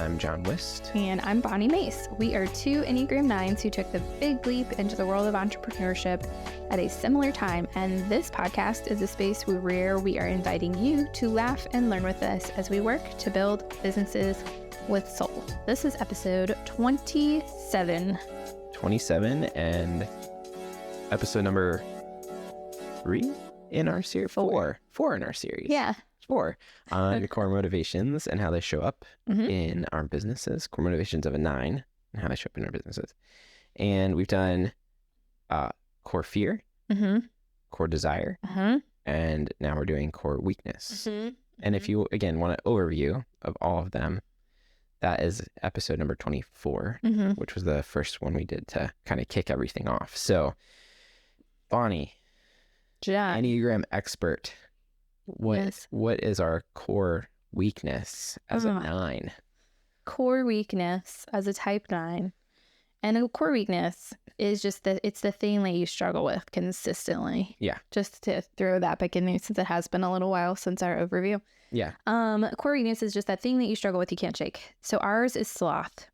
I'm John Wist. And I'm Bonni Mace. We are two Enneagram 9s who took the big leap into the world of entrepreneurship at a similar time. And this podcast is a space where we are inviting you to laugh and learn with us as we work to build businesses with soul. This is episode 27. 27 and episode number 3 in our series. Four in our series. Yeah. 4 on core motivations and how they show up in our businesses. Core motivations of a 9 and how they show up in our businesses. And we've done core fear, core desire, and now we're doing core weakness. And if you, again, want an overview of all of them, that is episode number 24, which was the first one we did to kind of kick everything off. So, Bonni, John. Enneagram expert, what is our core weakness as a 9? Core weakness as a type 9. And a core weakness is just that it's the thing that you struggle with consistently. Yeah. Just to throw that back in there since it has been a little while since our overview. Yeah. Core weakness is just that thing that you struggle with, you can't shake. So ours is sloth,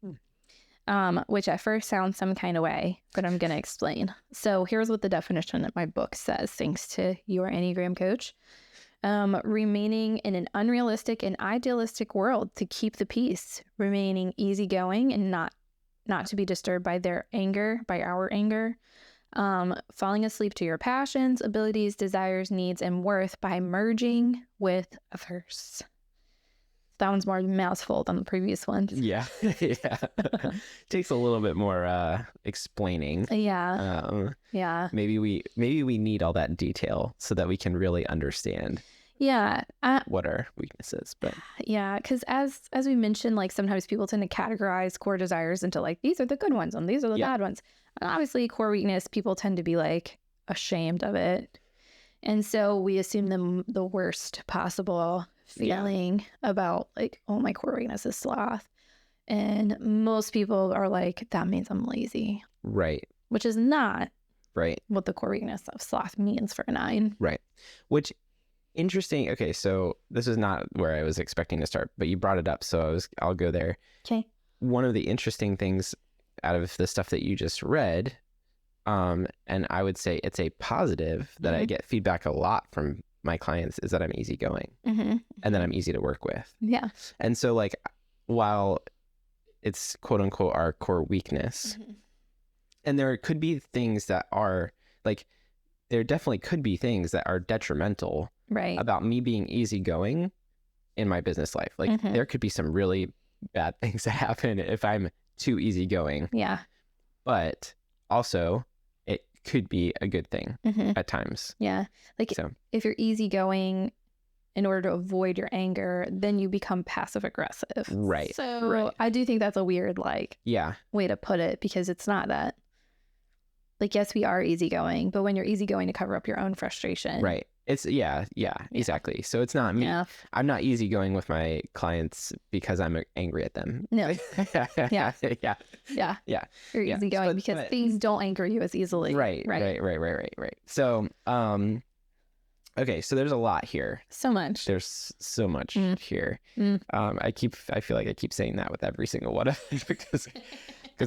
which at first sounds some kind of way, but I'm going to explain. So here's what the definition that my book says, thanks to your Enneagram coach. Remaining in an unrealistic and idealistic world to keep the peace, remaining easygoing and not to be disturbed by our anger, falling asleep to your passions, abilities, desires, needs, and worth by merging with others. That one's more mouthful than the previous ones. Yeah. Takes a little bit more explaining. Yeah. Maybe we need all that detail so that we can really understand what our weakness is. But yeah, because as we mentioned, like sometimes people tend to categorize core desires into like these are the good ones and these are the bad ones. And obviously core weakness, people tend to be like ashamed of it. And so we assume the worst possible feeling about like, oh, my core weakness is sloth. And most people are like, that means I'm lazy. Right. Which is not what the core weakness of sloth means for a 9. Right. Which, interesting. Okay, so this is not where I was expecting to start, but you brought it up, so I'll go there. Okay. One of the interesting things out of the stuff that you just read, and I would say it's a positive that I get feedback a lot from my clients, is that I'm easygoing and that I'm easy to work with. Yeah. And so like, while it's quote unquote our core weakness, and there could be things that are like, there definitely could be things that are detrimental about me being easygoing in my business life. Like there could be some really bad things that happen if I'm too easygoing. Yeah. But also it could be a good thing at times. Yeah. Like if you're easygoing in order to avoid your anger, then you become passive aggressive. Right. So I do think that's a weird way to put it, because it's not that. Like, yes, we are easygoing, but when you're easygoing to cover up your own frustration. Right. It's exactly. So it's not me. Yeah. I'm not easygoing with my clients because I'm angry at them. No. Yeah. You're easygoing because things don't anger you as easily. Right. So, okay. So there's a lot here. So much. There's so much here. I feel like I keep saying that with every single one of them because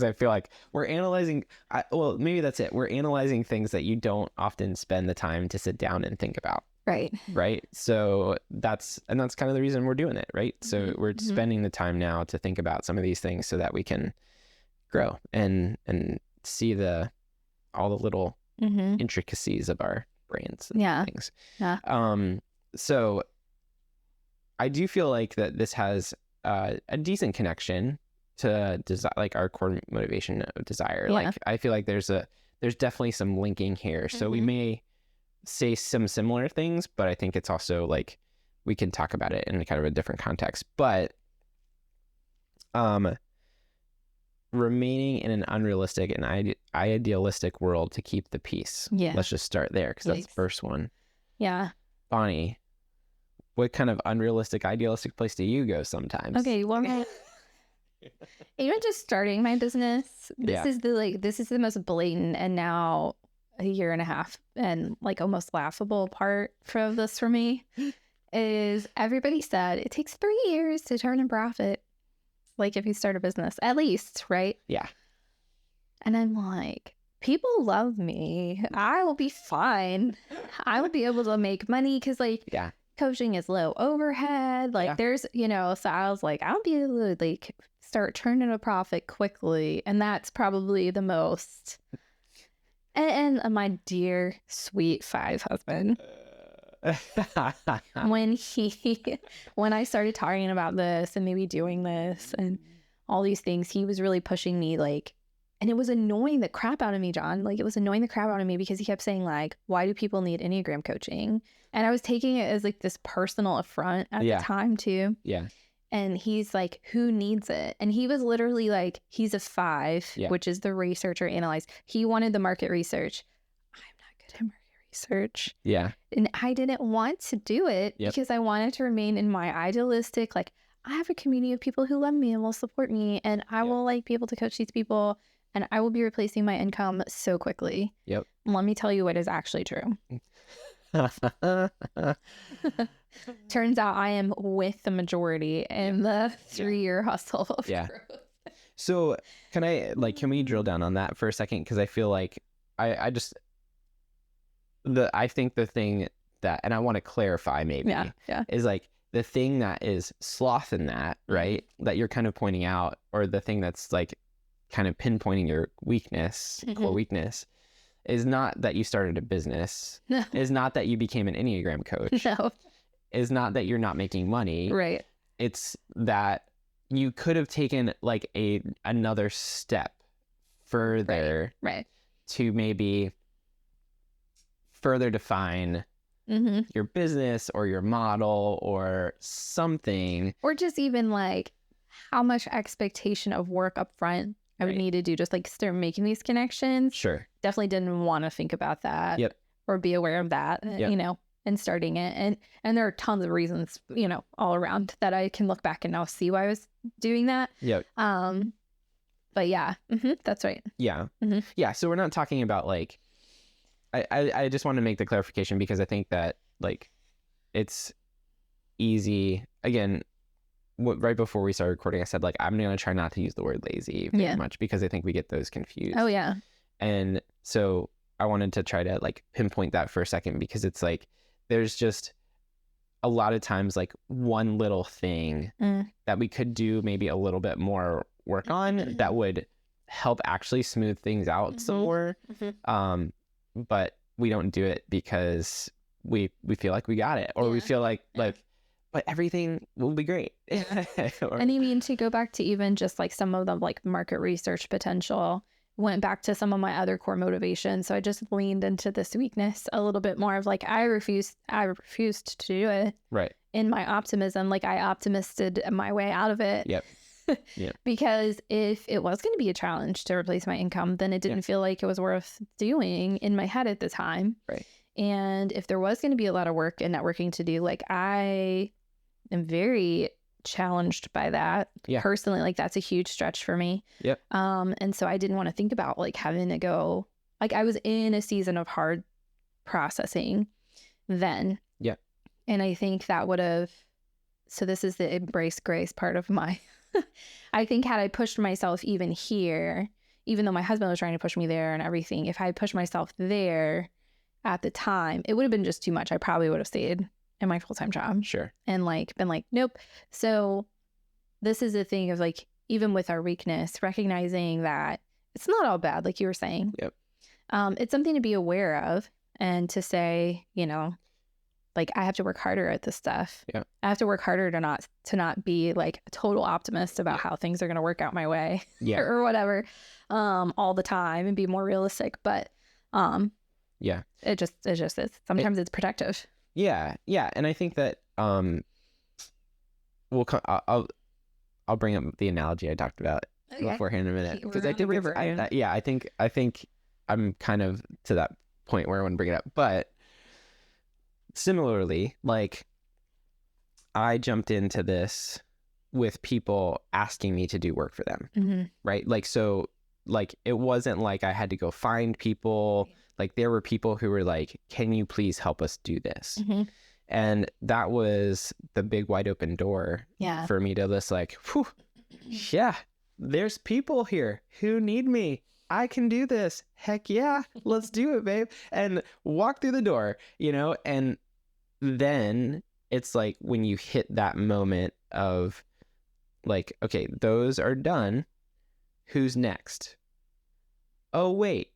I feel like we're analyzing, maybe that's it. We're analyzing things that you don't often spend the time to sit down and think about. Right. So that's kind of the reason we're doing it. Right. So we're spending the time now to think about some of these things so that we can grow and see all the little intricacies of our brains and things. Yeah. So I do feel like that this has a decent connection to like our core motivation of desire. Like I feel like there's definitely some linking here. So we may say some similar things, but I think it's also like we can talk about it in kind of a different context. But remaining in an unrealistic and idealistic world to keep the peace. Yeah. Let's just start there because that's the first one. Yeah. Bonni, what kind of unrealistic, idealistic place do you go sometimes? Okay, well, even just starting my business, this is the most blatant and now a year and a half and like almost laughable part of this for me is everybody said it takes 3 years to turn a profit. like if you start a business, at least, right? Yeah. And I'm like, people love me. I will be fine. I will be able to make money because like Yeah. coaching is low overhead. Like there's, you know, so I was like, I'll be able to like start turning a profit quickly. And that's probably the most. And my dear, sweet 5 husband, when I started talking about this and maybe doing this and all these things, he was really pushing me like, and it was annoying the crap out of me, John. Like it was annoying the crap out of me because he kept saying like, why do people need Enneagram coaching? And I was taking it as like this personal affront at the time too. Yeah. And he's like, who needs it? And he was literally like, he's a 5, which is the research or analyze. He wanted the market research. I'm not good at market research. Yeah. And I didn't want to do it because I wanted to remain in my idealistic, like, I have a community of people who love me and will support me. And I will like be able to coach these people. And I will be replacing my income so quickly. Yep. Let me tell you what is actually true. Turns out I am with the majority in the 3-year hustle of growth. So can we drill down on that for a second? Because I feel like I think the thing that, and I want to clarify maybe, is like the thing that is sloth in that, right? That you're kind of pointing out, or the thing that's like kind of pinpointing your weakness, core weakness, is not that you started a business. No. Is not that you became an Enneagram coach. No. Is not that you're not making money. Right. It's that you could have taken like another step further, right, to maybe further define your business or your model or something. Or just even like how much expectation of work up front I would need to do, just like start making these connections. Sure. Definitely didn't want to think about that. Yep. Or be aware of that, you know, and starting it. And there are tons of reasons, you know, all around that I can look back and now see why I was doing that. Yep. But yeah, that's right. Yeah. Yeah. So we're not talking about like, I just want to make the clarification because I think that like it's easy. Again, right before we started recording, I said like I'm going to try not to use the word lazy very much because I think we get those confused. Oh yeah. And so I wanted to try to like pinpoint that for a second because it's like there's just a lot of times like one little thing that we could do maybe a little bit more work on that would help actually smooth things out some more. But we don't do it because we feel like we got it, or we feel like but everything will be great. And I mean, to go back to even just like some of the like market research potential, went back to some of my other core motivations. So I just leaned into this weakness a little bit more of like, I refused to do it. Right. In my optimism, like I optimisted my way out of it. Yep. Yep. Because if it was going to be a challenge to replace my income, then it didn't feel like it was worth doing in my head at the time. Right. And if there was going to be a lot of work and networking to do, like I am very challenged by that personally. Like that's a huge stretch for me. Yep. And so I didn't want to think about like having to go, like I was in a season of hard processing then. Yeah. And I think that would have, so this is the embrace grace part of my, I think had I pushed myself even here, even though my husband was trying to push me there and everything, if I had pushed myself there at the time, it would have been just too much. I probably would have stayed in my full-time job. Sure. And like been like, nope. So this is the thing of like, even with our weakness, recognizing that it's not all bad, like you were saying. Yep. It's something to be aware of and to say, you know, like I have to work harder at this stuff. Yeah. I have to work harder to not be like a total optimist about how things are going to work out my way or whatever, all the time, and be more realistic. But it just is. Sometimes it's protective. Yeah. Yeah. And I think that I'll bring up the analogy I talked about beforehand in a minute, because I think I think I'm kind of to that point where I want to bring it up. But similarly, like I jumped into this with people asking me to do work for them, right? Like, so like it wasn't like I had to go find people. Like there were people who were like, can you please help us do this? And that was the big wide open door for me to just like, whew, yeah, there's people here who need me. I can do this. Heck yeah, let's do it, babe. And walk through the door, and then it's like when you hit that moment of like, okay, those are done. Who's next? Oh, wait.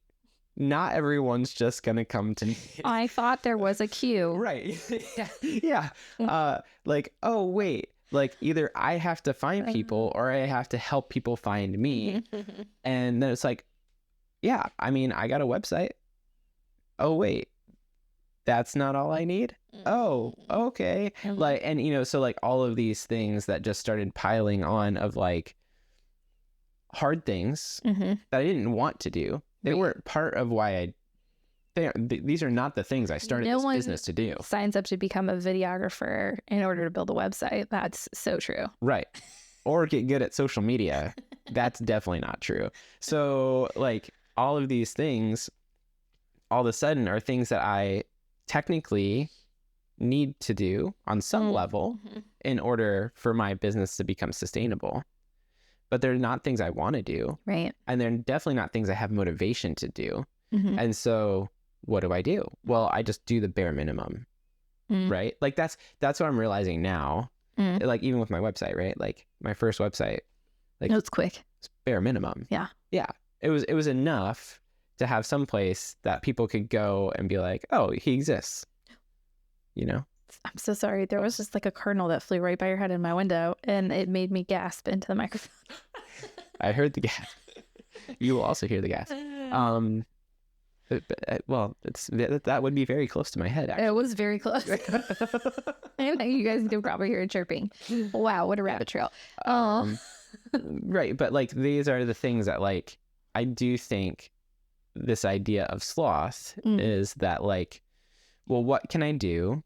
Not everyone's just going to come to me. I thought there was a queue. Right. Yeah. Like, oh, wait. Like either I have to find people or I have to help people find me. And then it's like, yeah, I mean, I got a website. Oh, wait. That's not all I need? Oh, okay. Like, and so like all of these things that just started piling on of like hard things that I didn't want to do. They weren't part of why these are not the things I started this business to do. Signs up to become a videographer in order to build a website. That's so true. Right. Or get good at social media. That's definitely not true. So like all of these things all of a sudden are things that I technically need to do on some level in order for my business to become sustainable. But they're not things I want to do. Right. And they're definitely not things I have motivation to do. And so what do? Well, I just do the bare minimum. Right. Like that's what I'm realizing now. Like even with my website, right? Like my first website, like it's quick. It's bare minimum. Yeah. Yeah. It was enough to have some place that people could go and be like, oh, he exists. I'm so sorry. There was just like a cardinal that flew right by your head in my window and it made me gasp into the microphone. I heard the gasp. You will also hear the gasp. Well, that would be very close to my head, actually. It was very close. I think you guys can probably hear it chirping. Wow, what a rabbit trail. Right, but like these are the things that like I do think this idea of sloth is that like, well, what can I do?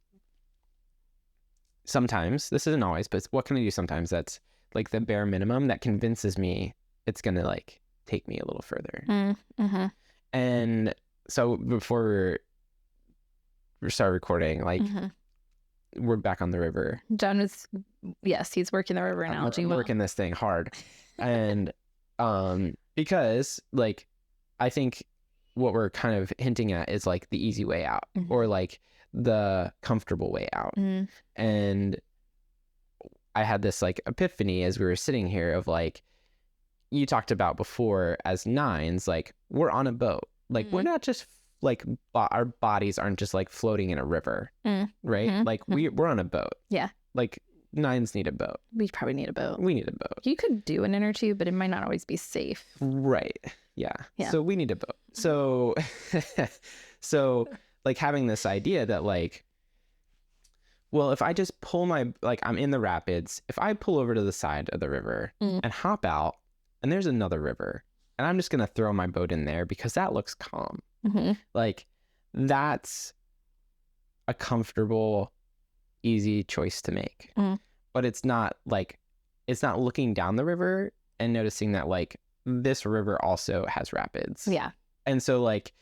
Sometimes, this isn't always, but what can I do sometimes that's like the bare minimum that convinces me it's going to like take me a little further. And so before we start recording, like we're back on the river. John was, yes, he's working the river analogy. I'm working this thing hard. And because like, I think what we're kind of hinting at is like the easy way out or like the comfortable way out. And I had this like epiphany as we were sitting here of like, you talked about before as nines, like we're on a boat. Like we're not just like our bodies aren't just like floating in a river, right? Like we're on a boat. Yeah. Like nines need a boat. We probably need a boat. We need a boat. You could do an inner tube, but it might not always be safe. Right. Yeah. So we need a boat. So, so like having this idea that like, well, if I just pull like I'm in the rapids, if I pull over to the side of the river and hop out and there's another river and I'm just going to throw my boat in there because that looks calm. Like that's a comfortable, easy choice to make. But it's not looking down the river and noticing that like this river also has rapids. Yeah. And so like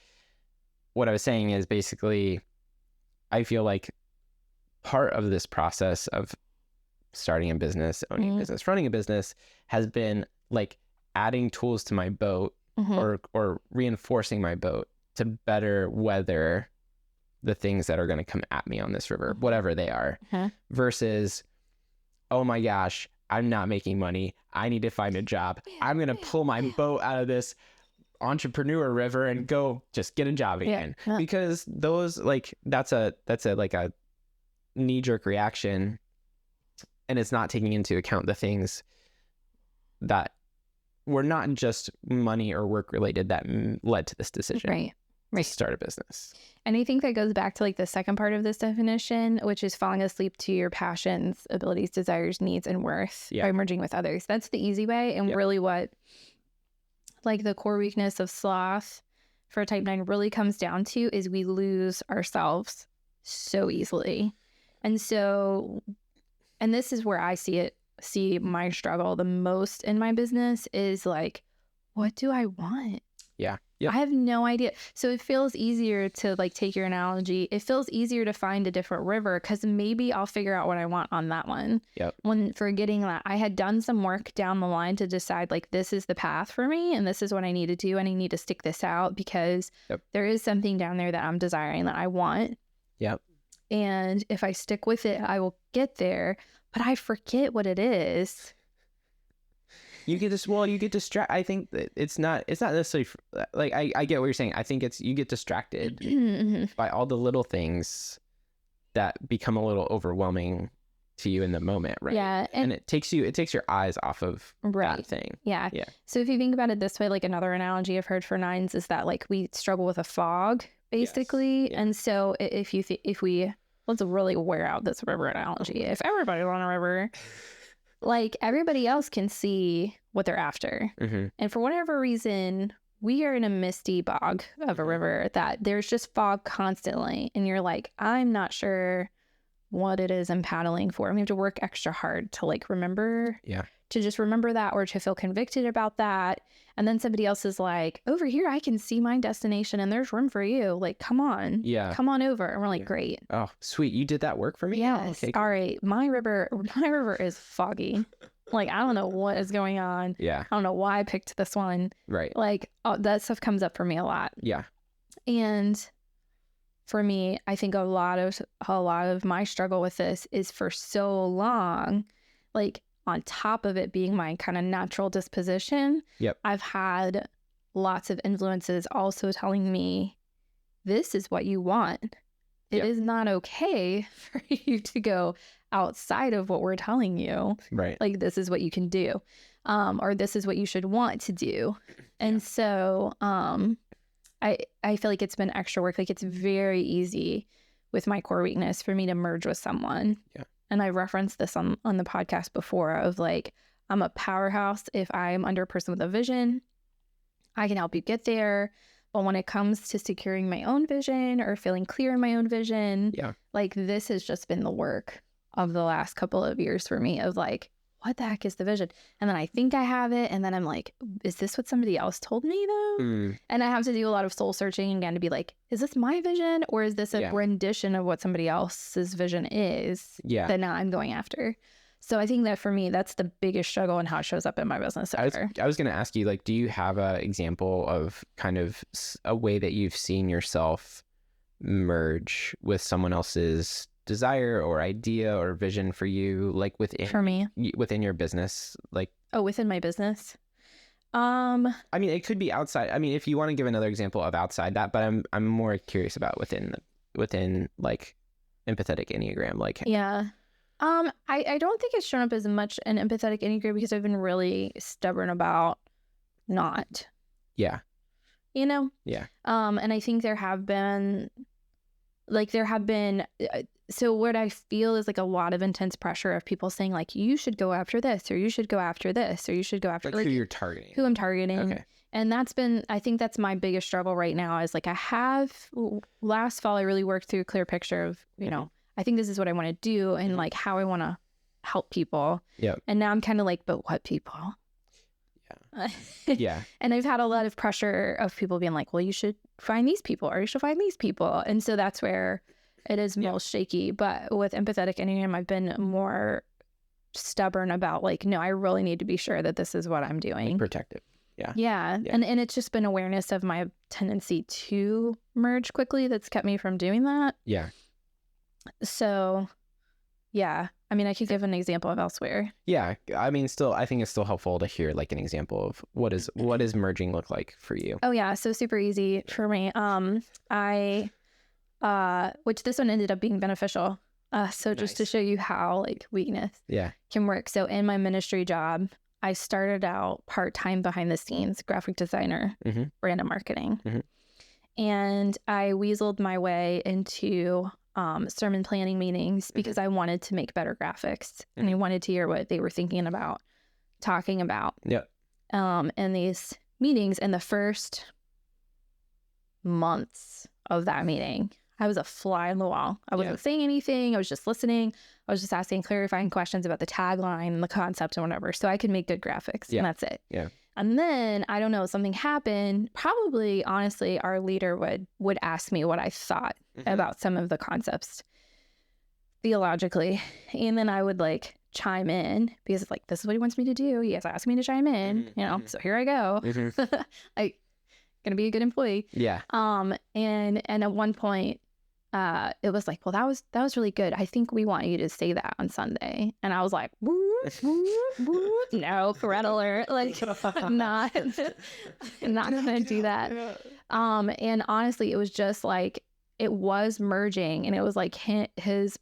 what I was saying is basically I feel like part of this process of starting a business, owning a business, running a business has been like adding tools to my boat or reinforcing my boat to better weather the things that are going to come at me on this river, whatever they are, versus, oh my gosh, I'm not making money. I need to find a job. I'm going to pull my boat out of this entrepreneur river and go just get a job again. Because those like, that's a like a knee-jerk reaction, and it's not taking into account the things that were not just money or work related that led to this decision. Right. To start a business. And I think that goes back to like the second part of this definition, which is falling asleep to your passions, abilities, desires, needs, and worth by merging with others. That's the easy way. And really what like the core weakness of sloth for a type 9 really comes down to is we lose ourselves so easily. And so, and this is where I see my struggle the most in my business is like, what do I want? Yeah. Yep. I have no idea. So it feels easier to like take your analogy. It feels easier to find a different river because maybe I'll figure out what I want on that one. Yep. When forgetting that I had done some work down the line to decide like this is the path for me and this is what I need to do and I need to stick this out because there is something down there that I'm desiring that I want. Yep. And if I stick with it, I will get there. But I forget what it is. You get distracted. I think that it's not necessarily like, I get what you're saying. I think you get distracted by all the little things that become a little overwhelming to you in the moment, right? Yeah. And it takes your eyes off of that thing. Yeah. Yeah. So if you think about it this way, like another analogy I've heard for nines is that like we struggle with a fog, basically. Yes. Yeah. And so let's really wear out this river analogy. If everybody's on a river, like everybody else can see what they're after. Mm-hmm. And for whatever reason, we are in a misty bog of a river that there's just fog constantly. And you're like, I'm not sure what it is I'm paddling for. We have to work extra hard to like remember, to just remember that or to feel convicted about that. And then somebody else is like, over here, I can see my destination and there's room for you. Like, come on. Yeah. Come on over. And we're like, great. Oh, sweet. You did that work for me? Yes. Oh, okay, cool. All right. My river is foggy. Like, I don't know what is going on. Yeah. I don't know why I picked this one. Right. Like, that stuff comes up for me a lot. Yeah. And for me, I think a lot of my struggle with this is for so long, like on top of it being my kind of natural disposition, I've had lots of influences also telling me, this is what you want. It is not okay for you to go outside of what we're telling you. Right. Like, this is what you can do, or this is what you should want to do. And so I feel like it's been extra work. Like, it's very easy with my core weakness for me to merge with someone. Yeah. And I referenced this on the podcast before of like, I'm a powerhouse if I'm under a person with a vision. I can help you get there. But when it comes to securing my own vision or feeling clear in my own vision, like this has just been the work of the last couple of years for me of like, what the heck is the vision? And then I think I have it. And then I'm like, is this what somebody else told me though? And I have to do a lot of soul searching again to be like, is this my vision or is this a rendition of what somebody else's vision is that now I'm going after? So I think that for me, that's the biggest struggle in how it shows up in my business. I was going to ask you, like, do you have an example of kind of a way that you've seen yourself merge with someone else's desire or idea or vision for you, like within your business? Like, within my business? I mean, it could be outside. I mean, if you want to give another example of outside that, but I'm more curious about within like empathetic enneagram, like. Yeah. I don't think it's shown up as much an empathetic enneagram because I've been really stubborn about not. Yeah. You know? Yeah. And I think there have been, so what I feel is like a lot of intense pressure of people saying like, you should go after this, or you should go after this, or you should go after like who you're targeting. Who I'm targeting. Okay. And I think that's my biggest struggle right now is like last fall, I really worked through a clear picture of, you know, I think this is what I want to do and like how I want to help people. Yeah. And now I'm kind of like, but what people? Yeah. Yeah. And I've had a lot of pressure of people being like, well, you should find these people or you should find these people. And so that's where it is most shaky. But with empathetic enneagram, I've been more stubborn about like, no, I really need to be sure that this is what I'm doing. Like protective. Yeah. Yeah. And it's just been awareness of my tendency to merge quickly that's kept me from doing that. Yeah. So, yeah. I mean, I could give an example of elsewhere. Yeah. I mean, I think it's still helpful to hear like an example of what does merging look like for you? Oh, yeah. So super easy for me. Which this one ended up being beneficial. So just to show you how like weakness can work. So in my ministry job, I started out part-time behind the scenes, graphic designer, brand and marketing. And I weaseled my way into sermon planning meetings because I wanted to make better graphics and I wanted to hear what they were thinking about, talking about. Yeah. And these meetings in the first months of that meeting, I was a fly on the wall. I wasn't saying anything. I was just listening. I was just asking clarifying questions about the tagline and the concept and whatever. So I could make good graphics and that's it. Yeah. And then, I don't know, something happened. Probably, honestly, our leader would ask me what I thought about some of the concepts theologically. And then I would like chime in because it's like, this is what he wants me to do. He has asked me to chime in, you know, so here I go. I gonna be a good employee. Yeah. And at one point, it was like, well, that was really good. I think we want you to say that on Sunday. And I was like, no, parental alert. Like, I'm not gonna do that. And honestly, it was just like, it was merging, and it was like his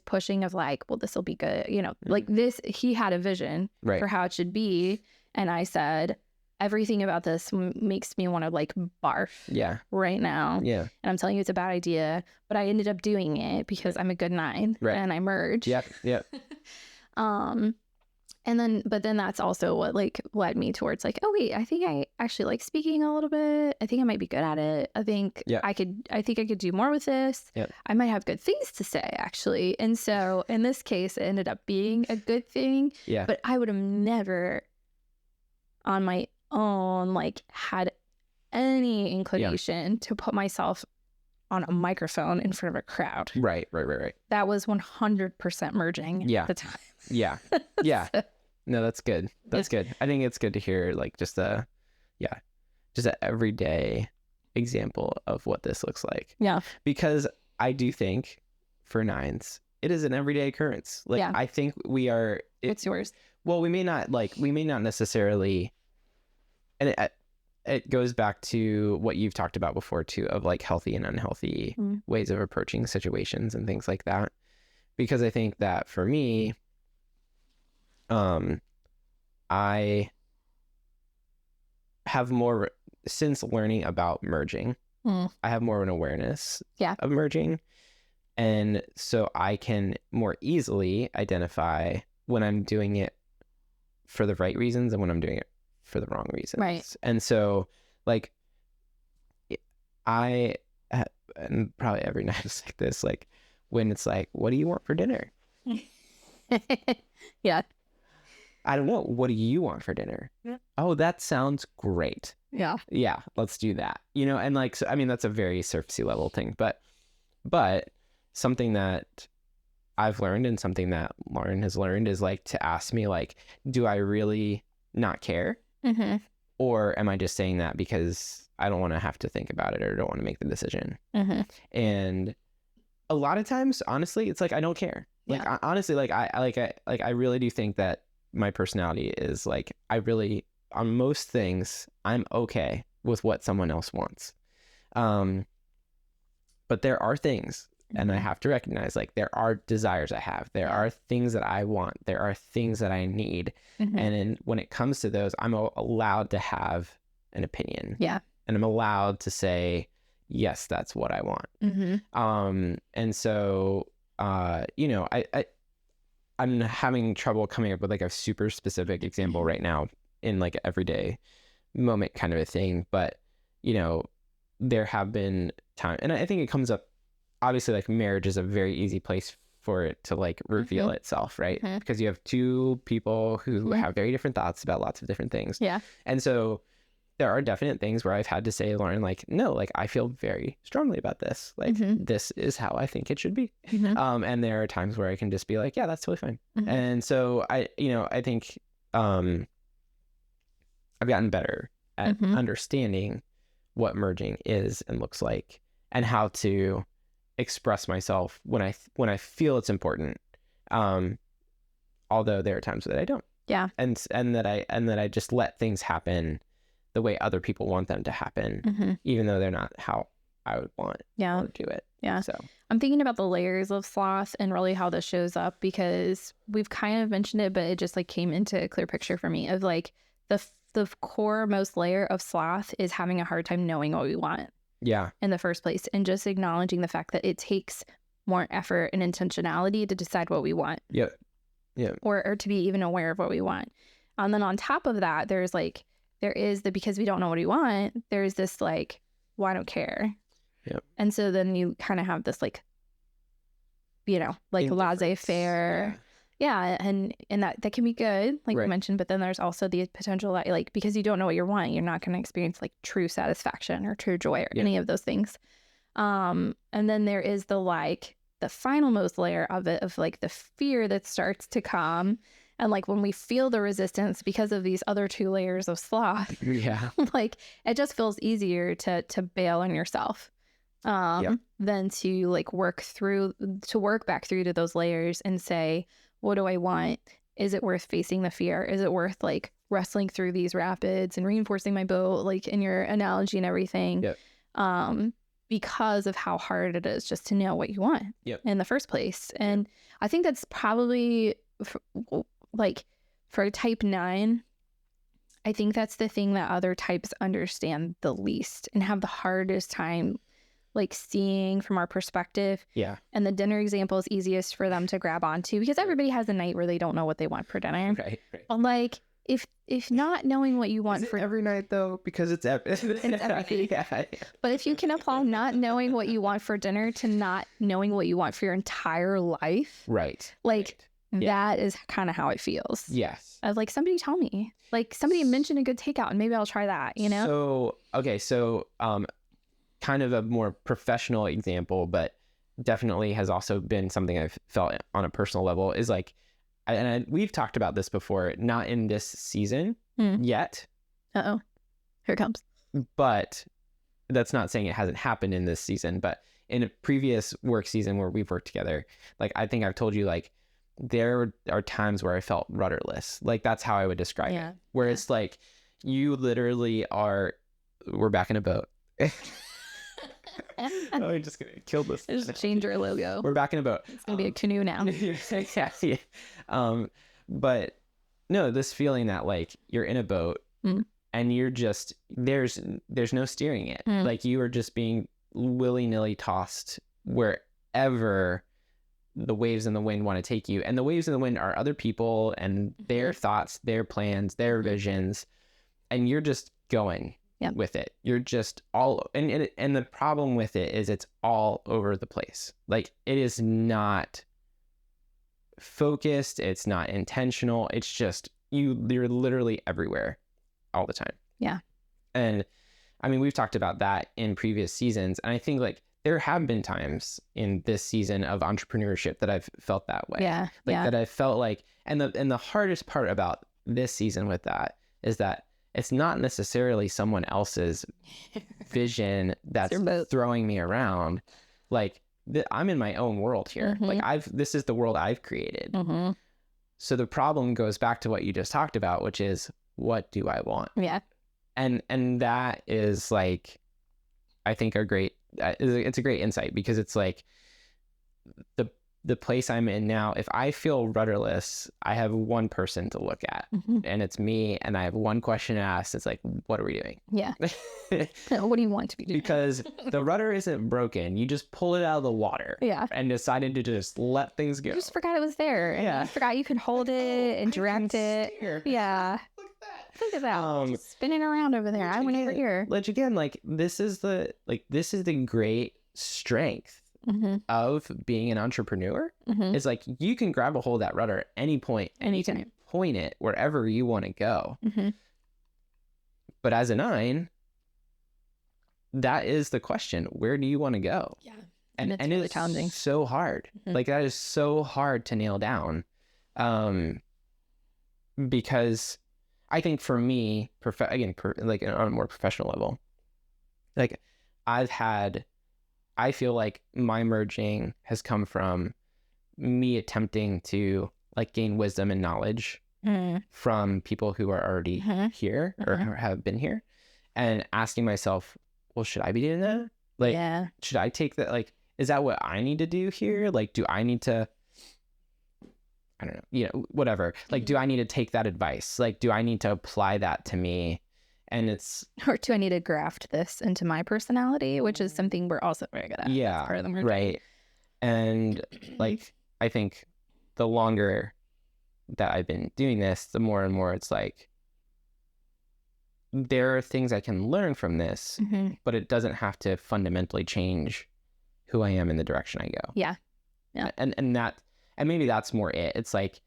pushing of like, well, this will be good, you know, like this. He had a vision for how it should be, and I said, everything about this makes me want to like barf right now. Yeah. And I'm telling you, it's a bad idea, but I ended up doing it because I'm a good 9 and I merged. Yep. But then that's also what like led me towards like, oh wait, I think I actually like speaking a little bit. I think I might be good at it. I think I think I could do more with this. I might have good things to say actually. And so in this case, it ended up being a good thing. But I would have never on my own like had any inclination to put myself on a microphone in front of a crowd. Right. That was 100% merging at the time. Yeah. No, that's good. That's good. I think it's good to hear like just an everyday example of what this looks like. Yeah. Because I do think for 9s, it is an everyday occurrence. Like I think we are. What's yours? Well, we may not necessarily, and it goes back to what you've talked about before too, of like healthy and unhealthy ways of approaching situations and things like that. Because I think that for me, I have more, since learning about merging, I have more of an awareness of merging. And so I can more easily identify when I'm doing it for the right reasons and when I'm doing it for the wrong reasons. Right. And so like and probably every night is like this, like when it's like, what do you want for dinner? I don't know. What do you want for dinner? Oh, that sounds great. Yeah, let's do that. You know, and like, so, I mean, that's a very surfacey level thing, but something that I've learned and something that Lauren has learned is like to ask me like, do I really not care? Or am I just saying that because I don't want to have to think about it or don't want to make the decision? And a lot of times, honestly, it's like, I don't care. Like, honestly, like I really do think that my personality is like, I really, on most things, I'm okay with what someone else wants. But there are things, and I have to recognize, like, there are desires I have. There are things that I want. There are things that I need. And when it comes to those, I'm allowed to have an opinion. And I'm allowed to say, yes, that's what I want. And so, you know, I'm having trouble coming up with like a super specific example right now in like everyday moment kind of a thing. But, you know, there have been times, and I think it comes up, obviously, like marriage is a very easy place for it to like reveal itself, right? Because you have two people who have very different thoughts about lots of different things. And so there are definite things where I've had to say, Lauren, like, no, like I feel very strongly about this. Like this is how I think it should be. And there are times where I can just be like, yeah, that's totally fine. And so I think I've gotten better at understanding what merging is and looks like and how to express myself when I feel it's important. Although there are times that I don't. And that I just let things happen the way other people want them to happen, even though they're not how I would want to do it. So I'm thinking about the layers of sloth and really how this shows up, because we've kind of mentioned it, but it just like came into a clear picture for me of like the core most layer of sloth is having a hard time knowing what we want in the first place, and just acknowledging the fact that it takes more effort and intentionality to decide what we want. Or to be even aware of what we want. And then on top of that, there is because we don't know what we want, there's this like, well, I don't care. And so then you kind of have this like, you know, like laissez-faire, Yeah, and that can be good, like you mentioned, but then there's also the potential that, like, because you don't know what you're wanting, you're not going to experience like true satisfaction or true joy or any of those things. And then there is the final most layer of it, of like the fear that starts to come. And like when we feel the resistance because of these other 2 layers of sloth, like it just feels easier to bail on yourself than to like work back through to those layers and say, what do I want? Is it worth facing the fear? Is it worth like wrestling through these rapids and reinforcing my boat, like in your analogy and everything? Because of how hard it is just to know what you want in the first place. And I think that's probably for type 9, I think that's the thing that other types understand the least and have the hardest time like seeing from our perspective. And the dinner example is easiest for them to grab onto because everybody has a night where they don't know what they want for dinner. But like if not knowing what you want for every night though, because it's every night. But if you can apply not knowing what you want for dinner to not knowing what you want for your entire life, that is kind of how it feels. Of like, somebody tell me, like somebody mentioned a good takeout and maybe I'll try that, you know? So kind of a more professional example, but definitely has also been something I've felt on a personal level is like, we've talked about this before, not in this season yet. Here it comes. But that's not saying it hasn't happened in this season, but in a previous work season where we've worked together, like I think I've told you, like there are times where I felt rudderless. Like that's how I would describe it. Where it's like you literally we're back in a boat. I'm just gonna kill this. Just change your logo. We're back in a boat. It's gonna be a canoe now. But no, this feeling that like you're in a boat and you're just there's no steering it. Like you are just being willy-nilly tossed wherever the waves and the wind want to take you. And the waves and the wind are other people and their thoughts, their plans, their visions, and you're just going with it. You're just all and the problem with it is it's all over the place. Like it is not focused, it's not intentional, it's just you're literally everywhere all the time. And I mean, we've talked about that in previous seasons, and I think like there have been times in this season of entrepreneurship that I've felt that way. That I felt like, and the hardest part about this season with that is that it's not necessarily someone else's vision that's throwing me around. Like I'm in my own world here. Like this is the world I've created. So the problem goes back to what you just talked about, which is, what do I want? And that is like, I think it's a great insight, because it's like the place I'm in now, if I feel rudderless, I have one person to look at and it's me, and I have one question to ask. It's like, what are we doing? What do you want to be doing? Because the rudder isn't broken. You just pull it out of the water and decided to just let things go. You just forgot it was there. And you forgot you could hold it and direct it. Look at that. Just spinning around over there. I went over here. Which again, like this is the great strength of being an entrepreneur. It's like you can grab a hold of that rudder at any point and you can point it wherever you want to go. But as a 9, that is the question. Where do you want to go? And it's really challenging. So hard. Like that is so hard to nail down. Because I think for me, like on a more professional level, like I feel like my merging has come from me attempting to like gain wisdom and knowledge from people who are already here or have been here, and asking myself, well, should I be doing that? Like, should I take that? Like, is that what I need to do here? Like, do I need to, I don't know, whatever. Like, do I need to take that advice? Like, do I need to apply that to me? And or do I need to graft this into my personality, which is something we're also very good at. That's part of the merging. Right. And like, I think the longer that I've been doing this, the more and more it's like, there are things I can learn from this, but it doesn't have to fundamentally change who I am in the direction I go. And maybe that's more it. It's like,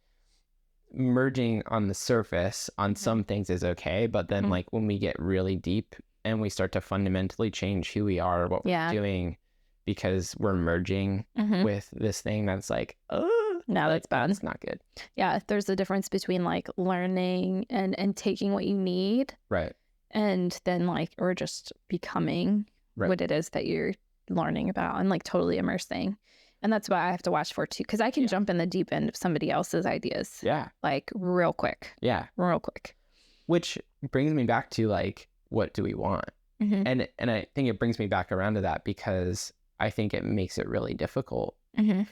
merging on the surface on some things is okay, but then like when we get really deep and we start to fundamentally change who we are, what we're doing, because we're merging with this thing that's like, oh, no, that's bad. It's not good. Yeah, there's a difference between like learning and taking what you need, right, and then like, or just becoming what it is that you're learning about and like totally immersing. And that's what I have to watch for too, because I can jump in the deep end of somebody else's ideas. Yeah. Like real quick. Yeah. Real quick. Which brings me back to like, what do we want? And I think it brings me back around to that, because I think it makes it really difficult,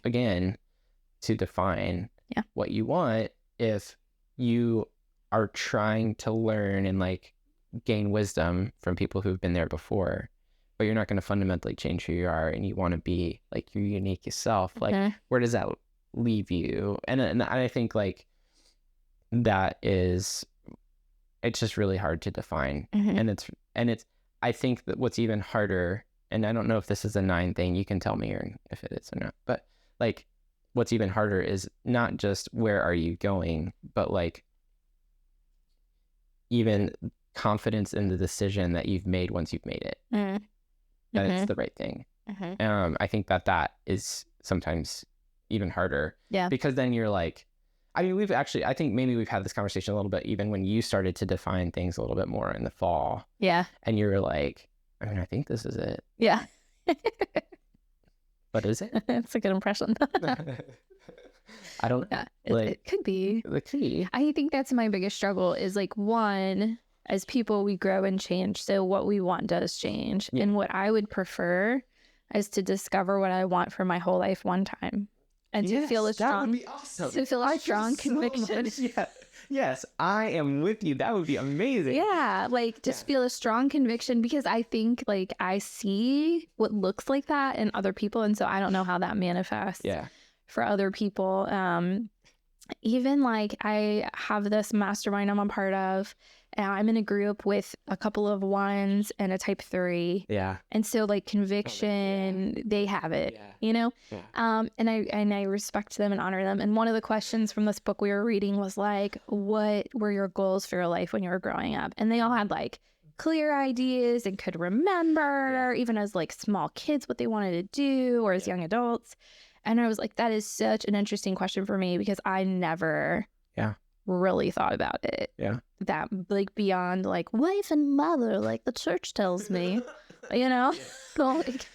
again, to define what you want if you are trying to learn and like gain wisdom from people who've been there before, but you're not going to fundamentally change who you are, and you want to be like your unique self. Like, where does that leave you? And I think like that is, it's just really hard to define. And it's I think that what's even harder, and I don't know if this is a 9 thing, you can tell me or if it is or not, but like what's even harder is not just where are you going, but like even confidence in the decision that you've made once you've made it, that it's the right thing. I think that is sometimes even harder, because then you're like, I mean, I think maybe we've had this conversation a little bit even when you started to define things a little bit more in the fall. Yeah. And you're like, I mean, I think this is it. Yeah. But is it? It's a good impression. I don't. Yeah, it could be. It could be. I think that's my biggest struggle is like, one, as people, we grow and change. So what we want does change. And what I would prefer is to discover what I want for my whole life one time. And to feel a strong, that would be awesome. To feel a strong conviction. Yes, I am with you. That would be amazing. Yeah, like just feel a strong conviction, because I think like I see what looks like that in other people, and so I don't know how that manifests for other people. Even like I have this mastermind I'm a part of, and I'm in a group with a couple of 1s and a type 3. Yeah. And so like conviction, they have it, you know? Yeah. And I respect them and honor them. And one of the questions from this book we were reading was like, what were your goals for your life when you were growing up? And they all had like clear ideas and could remember, even as like small kids, what they wanted to do, or as young adults. And I was like, that is such an interesting question for me, because I never really thought about it. Yeah. That like beyond like wife and mother, like the church tells me, you know? Like,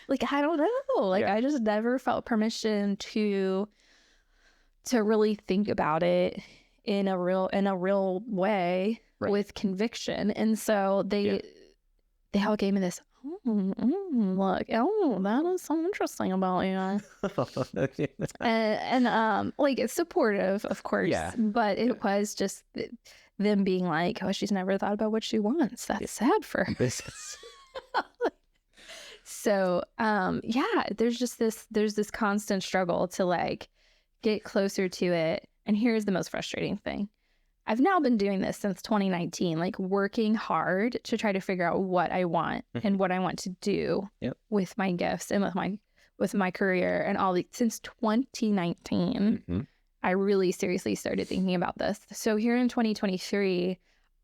like, I don't know. Like, I just never felt permission to really think about it in a real way with conviction. And so they all gave me this, look, that is so interesting about you. and like, it's supportive, of course, but it was just them being like, oh, she's never thought about what she wants. That's sad for her. So there's this constant struggle to like get closer to it. And here's the most frustrating thing. I've now been doing this since 2019, like working hard to try to figure out what I want and what I want to do with my gifts and with my career and all since 2019. I really seriously started thinking about this. So here in 2023,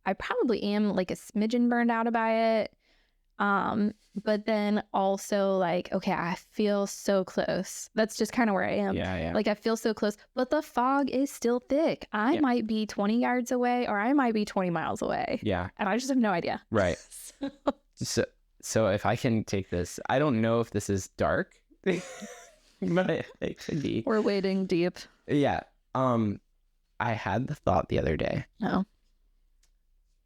I probably am like a smidgen burned out by it. But then also like, okay, I feel so close. That's just kind of where I am. Yeah. Like I feel so close, but the fog is still thick. I might be 20 yards away, or I might be 20 miles away. Yeah. And I just have no idea. Right. So if I can take this, I don't know if this is dark, but it could be. We're wading deep. Yeah. I had the thought the other day. Oh.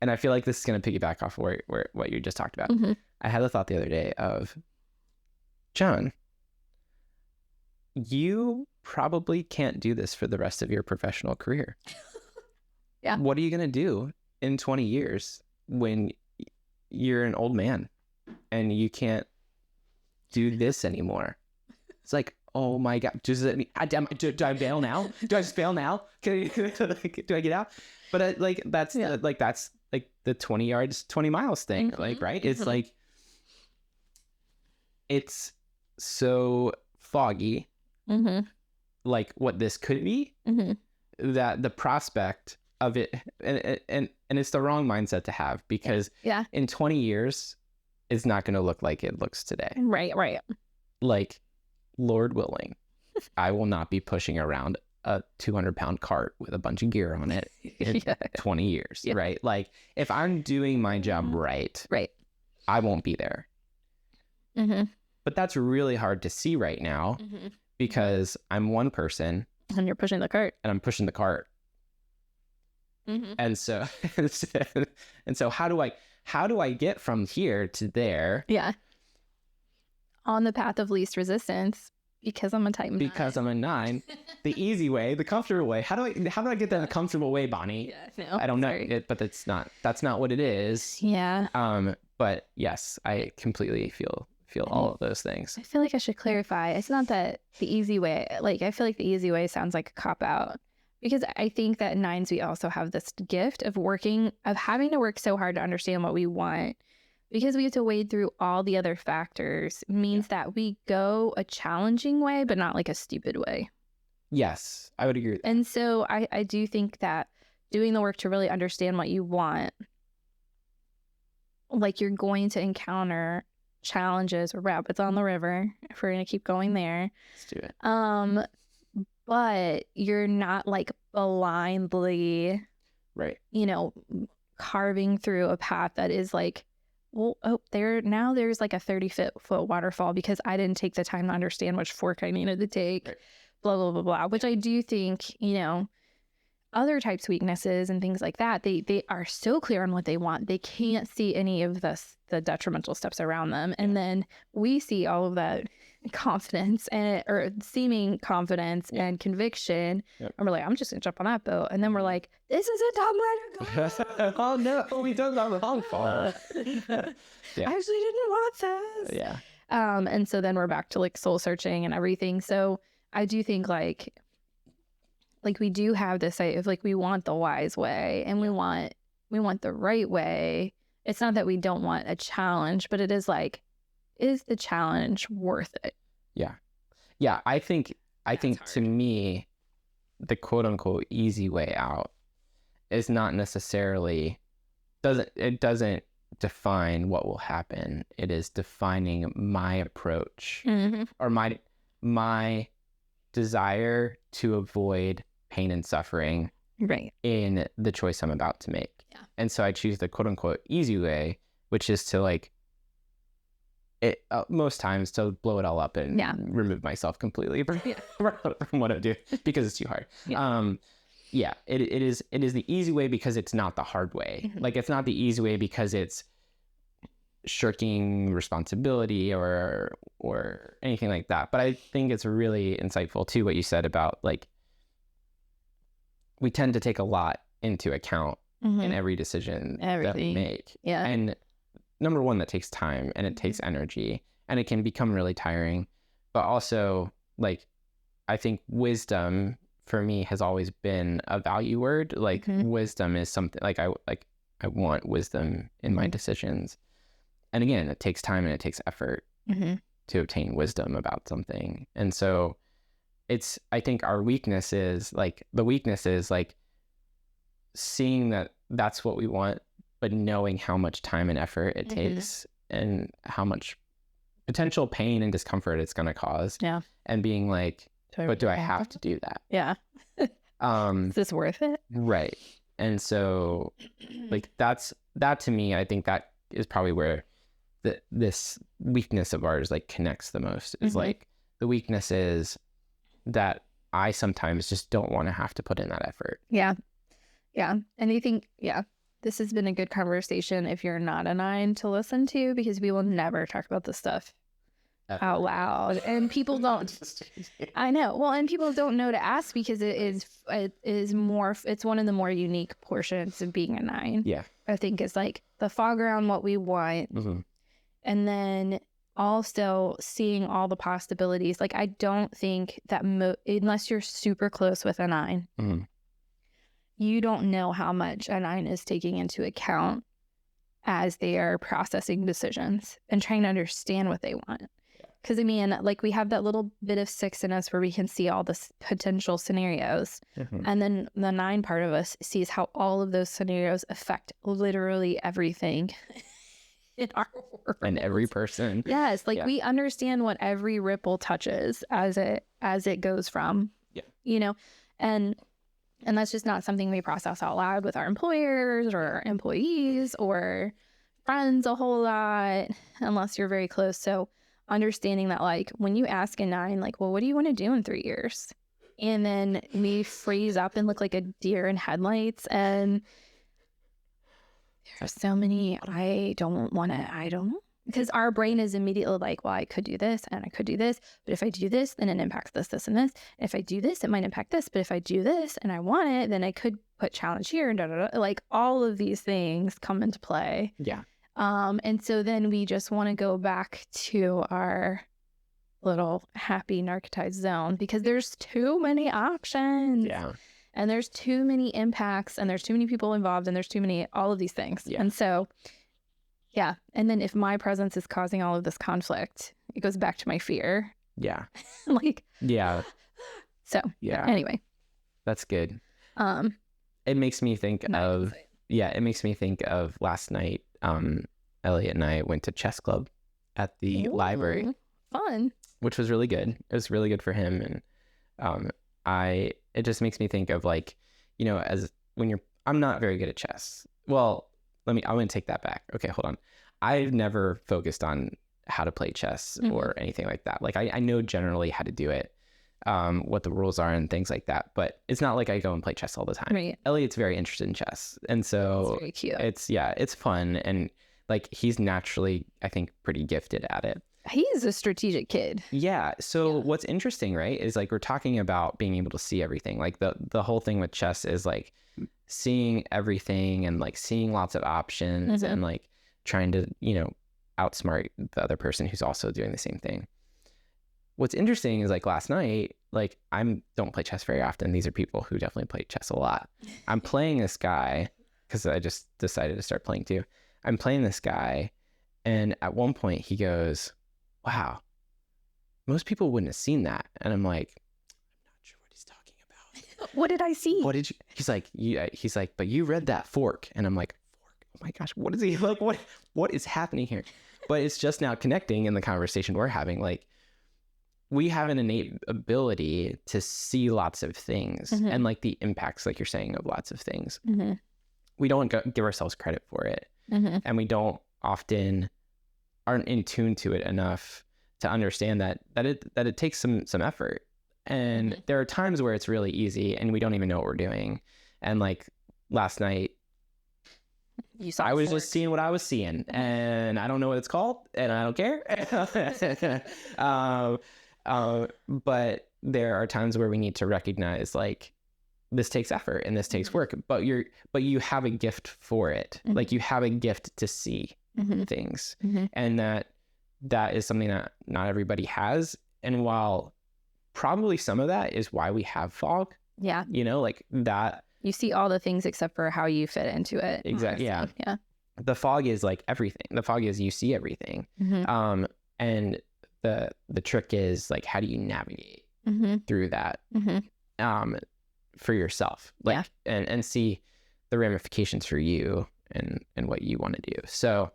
And I feel like this is going to piggyback off where what you just talked about. I had the thought the other day of, John, you probably can't do this for the rest of your professional career. Yeah. What are you going to do in 20 years when you're an old man and you can't do this anymore? It's like, oh my God, do I bail now? Do I just bail now? Do I get out? But that's that's like the 20 yards, 20 miles thing, like, right? It's like, it's so foggy, like what this could be, that the prospect of it, and it's the wrong mindset to have, because in 20 years, it's not going to look like it looks today. Right. Like, Lord willing, I will not be pushing around a 200-pound cart with a bunch of gear on it in 20 years, right? Like, if I'm doing my job right, I won't be there. But that's really hard to see right now, because I'm one person. And you're pushing the cart. And I'm pushing the cart. And so, how do I get from here to there? Yeah. On the path of least resistance, because I'm a type 9. Because I'm a 9. The easy way, the comfortable way. How do I get that in a comfortable way, Bonni? Yeah, no, I don't know it, but that's not what it is. Yeah. But yes, I completely feel all of those things. I feel like I should clarify. It's not that the easy way, like, I feel like the easy way sounds like a cop-out, because I think that 9s, we also have this gift of having to work so hard to understand what we want, because we have to wade through all the other factors, means that we go a challenging way, but not like a stupid way. Yes, I would agree with that. And so I do think that doing the work to really understand what you want, like, you're going to encounter challenges or rapids on the river, if we're going to keep going there. Let's do it. But you're not like blindly, right, carving through a path that is like, well, there's like a 30-foot waterfall because I didn't take the time to understand which fork I needed to take, blah, blah, blah, blah, which I do think, other types' weaknesses and things like that, they are so clear on what they want. They can't see any of the detrimental steps around them. And then we see all of that confidence or seeming confidence and conviction. And we're like, I'm just going to jump on that boat. And then we're like, this is a dumb way to go. Oh, no, we done that wrong for. I actually didn't want this. Yeah. And so then we're back to like soul searching and everything. So I do think like we do have this idea of like, we want the wise way and we want the right way. It's not that we don't want a challenge, but it is like, is the challenge worth it? Yeah. Yeah. I think to me, the quote unquote easy way out is not necessarily, doesn't define what will happen. It is defining my approach or my desire to avoid pain and suffering in the choice I'm about to make. Yeah. And so I choose the quote unquote easy way, which is to like it most times to blow it all up and remove myself completely from what I do because it's too hard. It is the easy way because it's not the hard way. Like, it's not the easy way because it's shirking responsibility or anything like that. But I think it's really insightful too what you said about like, we tend to take a lot into account in every decision that we make. Yeah. And number one, that takes time and it takes energy and it can become really tiring. But also, like, I think wisdom for me has always been a value word. Like, wisdom is something like I want wisdom in my decisions. And again, it takes time and it takes effort to obtain wisdom about something. And so I think our weakness is like seeing that that's what we want, but knowing how much time and effort it takes and how much potential pain and discomfort it's going to cause. Yeah. And being like, but do I have to do that? Yeah. Is this worth it? Right. And so like that to me, I think that is probably where this weakness of ours like connects the most is like the weakness is that I sometimes just don't want to have to put in that effort. Yeah. Yeah. And I think, this has been a good conversation if you're not a 9 to listen to, because we will never talk about this stuff out loud. And people don't, I know. Well, and people don't know to ask because it's one of the more unique portions of being a 9. Yeah. I think is like the fog around what we want. And then also seeing all the possibilities. Like, I don't think that unless you're super close with a 9, you don't know how much a 9 is taking into account as they are processing decisions and trying to understand what they want. Because I mean, like we have that little bit of 6 in us where we can see all the potential scenarios. And then the 9 part of us sees how all of those scenarios affect literally everything in our world. And every person. Yes. Like we understand what every ripple touches as it goes from, you know, and that's just not something we process out loud with our employers or our employees or friends a whole lot, unless you're very close. So understanding that, like, when you ask a 9, like, well, what do you want to do in 3 years? And then we freeze up and look like a deer in headlights. And there's so many, I don't know. Because our brain is immediately like, well, I could do this and I could do this. But if I do this, then it impacts this, this, and this. If I do this, it might impact this. But if I do this and I want it, then I could put challenge here and da, da, da. Like all of these things come into play. Yeah. And so then we just want to go back to our little happy narcotized zone because there's too many options. Yeah. And there's too many impacts and there's too many people involved and there's too many, all of these things. Yeah. And so, yeah. And then if my presence is causing all of this conflict, it goes back to my fear. Yeah. Like, yeah. So, yeah. Anyway. That's good. It makes me think it makes me think of last night. Elliot and I went to chess club at the library. Fun. Which was really good. It was really good for him. And it just makes me think of like, you know, I'm not very good at chess. Well, I'm going to take that back. Okay, hold on. I've never focused on how to play chess or anything like that. Like I know generally how to do it, what the rules are and things like that, but it's not like I go and play chess all the time. Right. Elliot's very interested in chess. And so it's very cute. It's fun. And like, he's naturally, I think, pretty gifted at it. He's a strategic kid. Yeah. So what's interesting, right, is like we're talking about being able to see everything. Like the whole thing with chess is like seeing everything and like seeing lots of options and like trying to, you know, outsmart the other person who's also doing the same thing. What's interesting is like last night, like don't play chess very often. These are people who definitely play chess a lot. I'm playing this guy because I just decided to start playing too. I'm playing this guy, and at one point he goes, "Wow, most people wouldn't have seen that." And I'm like, "I'm not sure what he's talking about." What did I see? What did you? He's like, "But you read that fork," and I'm like, "Fork? Oh my gosh, what is he like? What is happening here?" But it's just now connecting in the conversation we're having. Like, we have an innate ability to see lots of things and like the impacts, like you're saying, of lots of things. We don't give ourselves credit for it. And we don't often aren't in tune to it enough to understand that it takes some effort. And there are times where it's really easy and we don't even know what we're doing. And like last night, I was just seeing what I was seeing, and I don't know what it's called, and I don't care. But there are times where we need to recognize like this takes effort and this takes work, but you have a gift for it. Like you have a gift to see things, and that is something that not everybody has. And while probably some of that is why we have fog, you know, like that. You see all the things except for how you fit into it. Exactly. Yeah. The fog is like everything. The fog is you see everything. And the trick is like, how do you navigate through that for yourself? Like, and see the ramifications for you and what you want to do. So,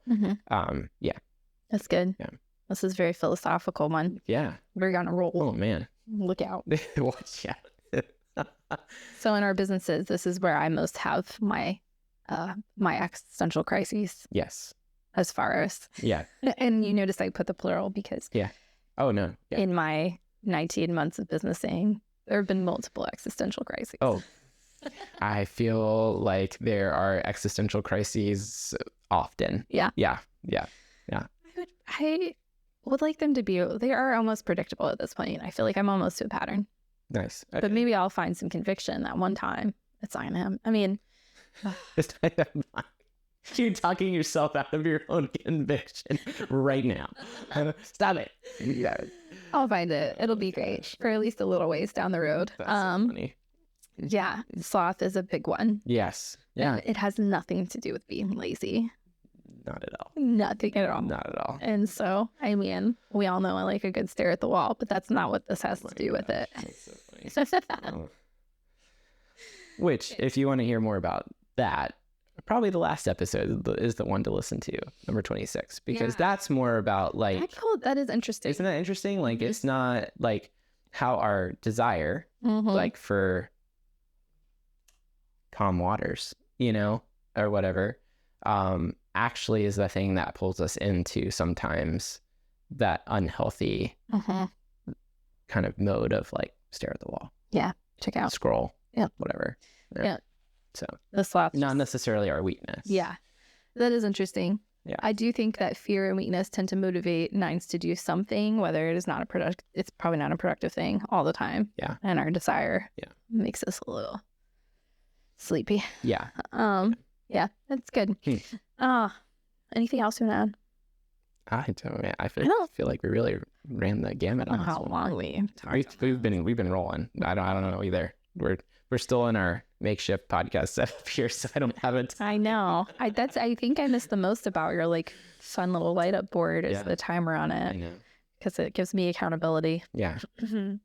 That's good. Yeah. This is a very philosophical one. Yeah. We're on a roll. Oh man. Look out. Watch out. So in our businesses, this is where I most have my existential crises. Yes. As far as and you notice I put the plural because in my 19 months of businessing, there have been multiple existential crises. Oh, I feel like there are existential crises often. Yeah. I would like them to be. They are almost predictable at this point. I feel like I'm almost to a pattern. Nice. But maybe I'll find some conviction that one time. It's on him. I mean, you're talking yourself out of your own conviction right now. Stop it. I'll find it. It'll be great for at least a little ways down the road. That's so funny. Yeah, sloth is a big one. Yes. Yeah. It has nothing to do with being lazy. Not at all. Nothing at all. Not at all. And so, I mean, we all know I like a good stare at the wall, but that's not what this has to do with it. That's so funny. Which, if you want to hear more about that, probably the last episode is the one to listen to, number 26, because that's more about like... That is interesting. Isn't that interesting? Like, it's not like how our desire, like for calm waters, you know, or whatever, actually is the thing that pulls us into sometimes that unhealthy kind of mode of like stare at the wall. Yeah. Check out. Scroll. Yeah. Whatever. Yeah. So the sloth. Not necessarily our weakness. Yeah. That is interesting. Yeah. I do think that fear and weakness tend to motivate nines to do something, whether it is not it's probably not a productive thing all the time. Yeah. And our desire makes us a little sleepy. Yeah. Yeah, that's good. Anything else you want to add? I don't. I feel like we really ran the gamut on how long we've been rolling. I don't know either. We're still in our makeshift podcast setup here, so I don't have it. I know. I think I missed the most about your like fun little light up board is the timer on it. I know. Because it gives me accountability. Yeah.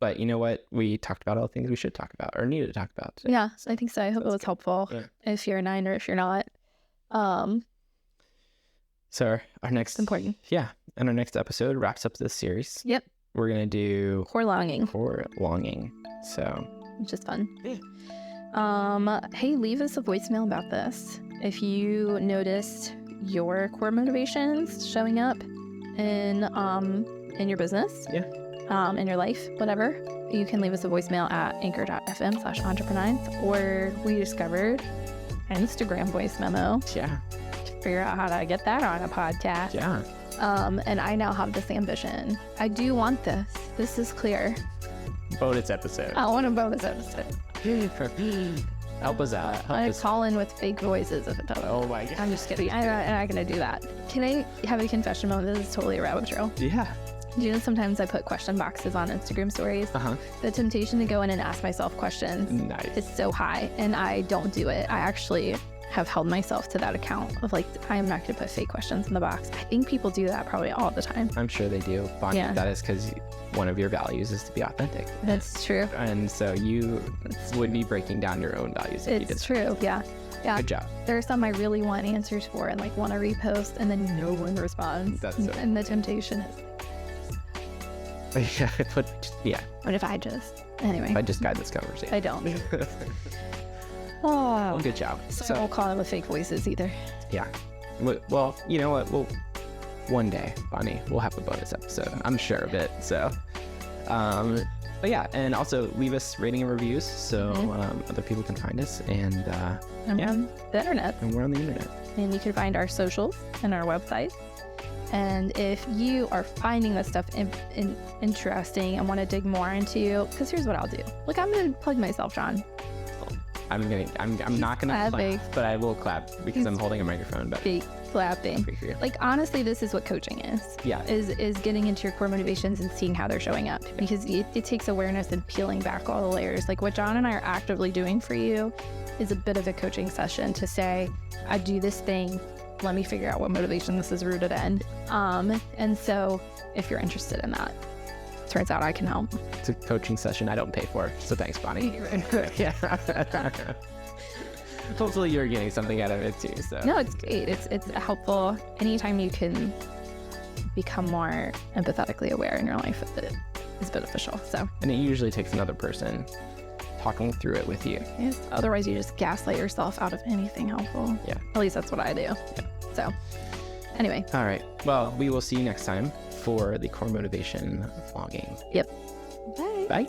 But you know what? We talked about all the things we should talk about or needed to talk about today. Yeah, I think so. I hope it was helpful if you're a 9 or if you're not. So our next... It's important. Yeah. And our next episode wraps up this series. Yep. We're going to do... Core longing. So... Which is fun. Yeah. Hey, leave us a voicemail about this. If you noticed your core motivations showing up in your business, in your life, whatever, you can leave us a voicemail at anchor.fm/EntrepreNINES, or we discovered an Instagram voice memo. Yeah. Figure out how to get that on a podcast. Yeah. And I now have this ambition. I do want this. This is clear. Bonus episode. I want a bonus episode. Help us out. I call in with fake voices if it doesn't. Oh my God. I'm just kidding. I'm not going to do that. Can I have a confession moment? This is totally a rabbit trail. Yeah. Do you know sometimes I put question boxes on Instagram stories? The temptation to go in and ask myself questions is so high, and I don't do it. I actually have held myself to that account of like, I am not going to put fake questions in the box. I think people do that probably all the time. I'm sure they do. Bonni, that is because one of your values is to be authentic. That's true. And so you would be breaking down your own values if you did. It's true. Yeah. Good job. There are some I really want answers for and like want to repost, and then no one responds. And the temptation is what if I just guide this conversation? I don't. Well, good job. So I won't call it with fake voices either. Yeah. Well, you know what? One day, Bonni, we'll have a bonus episode. I'm sure of it. So, but yeah, and also leave us rating and reviews so other people can find us. And on the internet. And we're on the internet. And you can find our socials and our website. And if you are finding this stuff interesting and want to dig more into, because here's what I'll do. Look, I'm going to plug myself, John. I'm not gonna clap, but I will clap because I'm holding a microphone. But fake clapping. Like honestly, this is what coaching is. Yeah. Is getting into your core motivations and seeing how they're showing up, because it takes awareness and peeling back all the layers. Like what John and I are actively doing for you is a bit of a coaching session to say, I do this thing. Let me figure out what motivation this is rooted in. And so if you're interested in that, turns out I can help. It's a coaching session I don't pay for, so thanks, Bonni. Yeah. Hopefully you're getting something out of it too. So no, it's great. It's helpful. Anytime you can become more empathetically aware in your life, it is beneficial. So, and it usually takes another person talking through it with you. Yes. Otherwise, you just gaslight yourself out of anything helpful. Yeah. At least that's what I do. Yeah. So, anyway. All right. Well, we will see you next time for the core motivation vlogging. Yep. Bye. Bye.